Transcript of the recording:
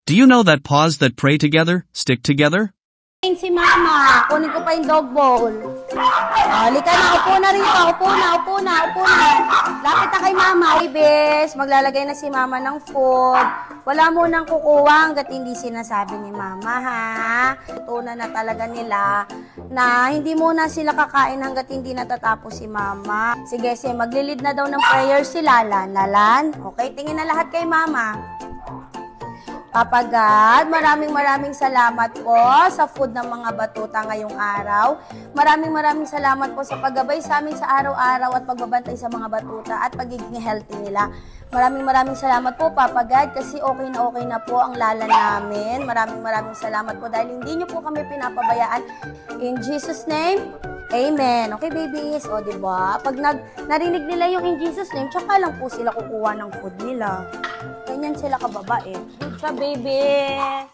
Do you know that paws that pray together stick together? Si Mama, kunin ko pa yung dog bowl. Halika na, upo na rito. Upo na. Lapit na kay Mama. Ibis, maglalagay na si Mama ng food. Wala mo nang kukuha hanggat hindi sinasabi ni Mama, ha? Tutunan na talaga nila na hindi muna sila kakain hanggat hindi natatapos si Mama. Sige, maglilid na daw ng prayer si Lalan. Lalan, okay, tingin na lahat kay Mama. Papa God, maraming salamat po sa food ng mga batuta ngayong araw. Maraming salamat po sa paggabay sa amin sa araw-araw at pagbabantay sa mga batuta at pagiging healthy nila. Maraming salamat po, Papa God, kasi okay na po ang Lala namin. Maraming salamat po dahil hindi niyo po kami pinapabayaan. In Jesus' name, Amen. Okay, babies? O, diba? Pag narinig nila yung in Jesus' name, tsaka lang po sila kukuha ng food nila. Ganyan sila kababae. Good job, baby!